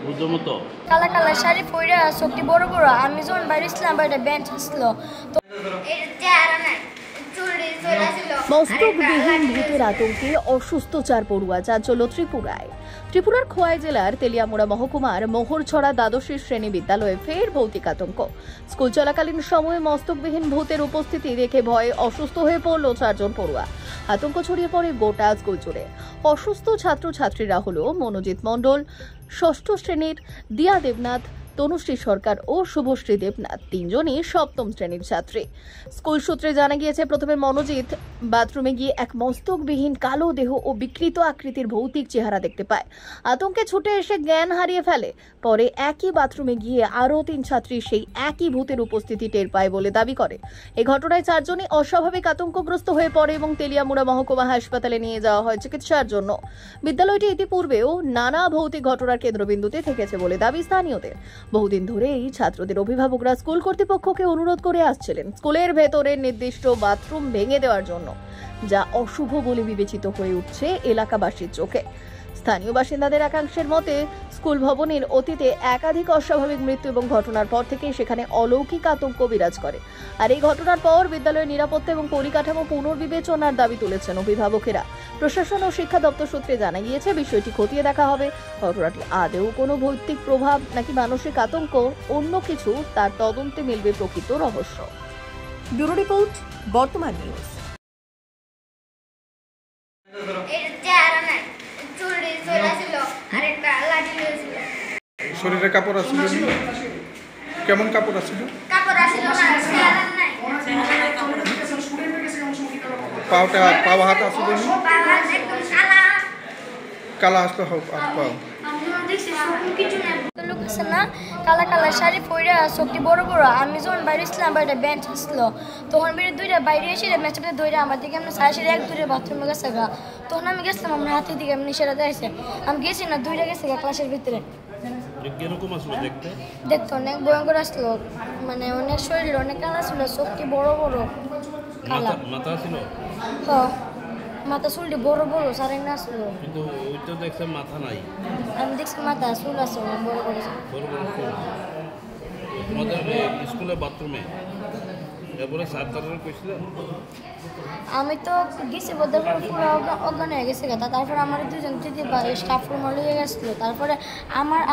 বুঝছো তো কালা কালা শাড়ি পরে চোখটি বড় বড় আমি যখন বাইরে ছিলাম বাইরে বেঞ্চ ছিল তো মস্তকবিহীন ভূতের আতঙ্কে অসুস্থ 4 পড়ুয়া চাঞ্চল্য ত্রিপুরায়। ত্রিপুরার খোয়াই জেলার তেলিয়ামুড়া মহকুমার মোহরছড়া দ্বাদশের শ্রেণী বিদ্যালয়ে ফের ভৌতিক আতঙ্ক। স্কুল চলাকালীন সময়ে মস্তকবিহীন ভূতের উপস্থিতি দেখে ভয়ে অসুস্থ হয়ে পড়ল 4 জন পড়ুয়া। আতঙ্ক ছড়িয়ে পড়ে গোটা স্কুল জুড়ে। অসুস্থ ছাত্রছাত্রীরা হল মনোজিৎ মণ্ডল, 6ষ্ঠ শ্রেণীর, দিয়া দেবনাথ, তনুশ্রী সরকার ও শুভশ্রী দেবনাথ, 3 জনই 7ম শ্রেণীর ছাত্রী। স্কুল সূত্রে জানা গিয়েছে, প্রথমে মনোজিৎ বাথরুমে গিয়ে এক মস্তকবিহীন কালো দেহ ও বিকৃত আকৃতির ভৌতিক চেহারা দেখতে পায়। আতঙ্কে ছুটে এসে জ্ঞান হারিয়ে ফেলে। পরে একই বাথরুমে গিয়ে আরও 3 ছাত্রী সেই একই ভূতের উপস্থিতি টের পায় বলে দাবি করে। এই ঘটনায় 4 জনই অস্বাভাবিক আতঙ্কগ্রস্ত হয়ে পড়ে এবং তেলিয়ামুড়া মহকুমা হাসপাতালে নিয়ে যাওয়া হয় চিকিৎসার জন্য। বিদ্যালয়টি ইতিপূর্বেও নানা ভৌতিক ঘটনার কেন্দ্রবিন্দুতে থেকেছে বলে দাবি স্থানীয়দের। বহুদিন ধরে এই ছাত্রদের অভিভাবকরা স্কুল কর্তৃপক্ষকে অনুরোধ করে আসছিলেন স্কুলের ভেতরে নির্দিষ্ট বাথরুম ভেঙে দেওয়ার জন্য, যা অশুভ বলে বিবেচিত হয়ে উঠছে এলাকাবাসীর চোখে। স্থানীয় বাসিন্দাদের একাংশের মতে, স্কুল ভবনের অতীতে একাধিক অস্বাভাবিক মৃত্যু এবং ঘটনার পর থেকে সেখানে অলৌকিক আতঙ্ক বিরাজ করে। আর এই ঘটনার পর বিদ্যালয়ের নিরাপত্তা এবং পরিকাঠামো পুনর্বিবেচনার দাবি তুলেছেন অভিভাবকেরা। প্রশাসন ও শিক্ষা দপ্তর সূত্রে জানা গিয়েছে, বিষয়টি খতিয়ে দেখা হবে। ঘটনাটি আদৌ কোনো ভৌতিক প্রভাব নাকি মানসিক আতঙ্ক, অন্য কিছু, তার তদন্তে মিলবে প্রকৃত রহস্য। ব্যুরো রিপোর্ট, বর্তমান নিউজ। শরীরে কাপড় আছিল, কেমন কাপড় আছিল? পাও হাত আছিল, কালা আসলো পাও লোক আছে না, কালা কালা শাড়ি পরে চোখটি বড় বড় আমি যখন বাইরে ছিলাম বাইরে বেঞ্চ ছিল তখন বেরিয়ে 2টা বাইরে এসে ম্যাচটা দৌড়ে আমার দিকে এমনি সারা সারি 1-2 বাথরুমে গেছে গা। তখন আমি গেছিলাম আমার হাতের দিকে এমনি সেটা দেখছে, আমি গেছি না 2টা গেছে গা ক্লাসের ভিতরে। দেখতে অনেক ভয়ঙ্কর আসলো, মানে অনেক শরীর অনেক কালা ছিল, চোখটি বড় বড় কালা, মাথা চুলটি বড় বড় সারাই না আসলো, কিন্তু ওইটা দেখছে মাথা নাই। আমি দেখছি মাথা চুল আছে বড় বড় চুল। তোমাদের স্কুলে বাথরুমে এরপরে স্যার কইছিল? আমি তো গেছি বোধহয় পুরো অজ্ঞান হয়ে গেছে কথা। তারপর আমার 2 জন দিদি স্টাফ রুমে লিয়ে গেছিলো। তারপরে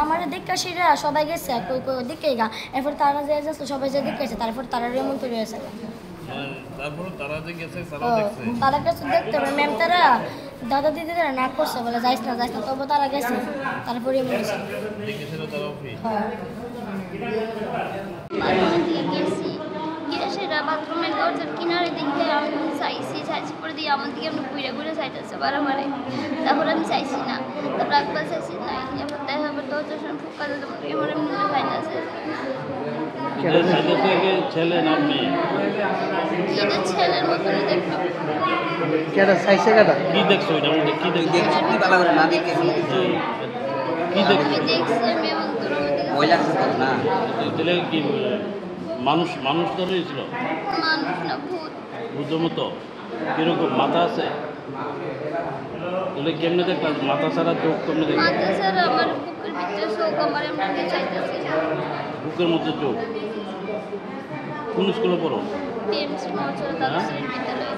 আমার দিককাশিরা সবাই গেছে দিকে গা, এরপর তারা যে যাচ্ছে সবাই যে দিকেছে, তারপর তারা রেমন তৈরি হয়েছে। তারা গেছে দেখতে হবে ম্যাম, তারা দাদা দিদিরা না করছে বলে যাইস না তবে তারা গেছে, তারপরে সেটা বাথরুমের দরজার কিনারে দেখে আমি চাইছি করে দিয়ে আমার দিকে আমি ঘুরে চাইতেছে বারবারে। তারপর আমি চাইছি না, তারপর একবার চাইছি না, এবার দেখা আবার দরজার সঙ্গে ফুকা দিতে পারি আমার এমনি চাইতেছে। ছেলে না মেয়ে? এটা ছেলের মতনই দেখলাম। কি দেখছো? এটা মধ্যে কি দেখছি আমি এবং কি মানুষ ধরেছিল? মানুষ না ভূত। বুঝো মতো কিরকম মাথা আছে? তাহলে কেমনে দেখলাম মাথা ছাড়া চোখ? কেমনে দেখলাম মাথা ছাড়া আমার বুকের ভিতরে চোখ, আমার এমনি চাইতেছে। বুকের মধ্যে চোখ? কোন স্কুলে পড়ো? পিএমসি মোহরছড়া দ্বাদশ শ্রেণী বিদ্যালয়ে।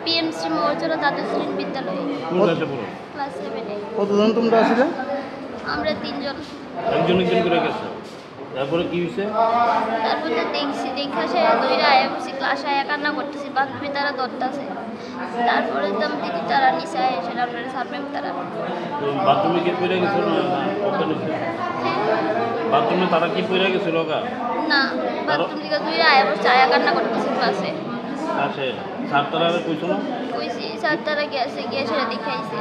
পিএমসি মোহরছড়া দ্বাদশ শ্রেণী বিদ্যালয়ে। কোন ক্লাসে পড়ো? ক্লাস 7-এ। কতজন তোমরা আসলে? আমরা 3 জন। একজন করে গেছে। তারপরে কি হয়েছে? তারপরে দেখছি দেখা সে দইরা আয়া বসে ক্লাসে আয়া কান্না করতেছি, বান্ধবী তারা ধরতেছে। তারপরে দম দিদি তারা নিচে আয় সেটা আপনারা সারবেন তারা। বাথরুমে কি পড়ে গেছিল না? বাথরুমে তারা কি পড়ে গেছিল? না, বাথরুম থেকে দইরা আয়া বসে আয়া কান্না করতেছে ক্লাসে। আসে স্যার তারা কইছো না? কইছি, স্যার তারা গিয়ে সেটা দেখাইছে।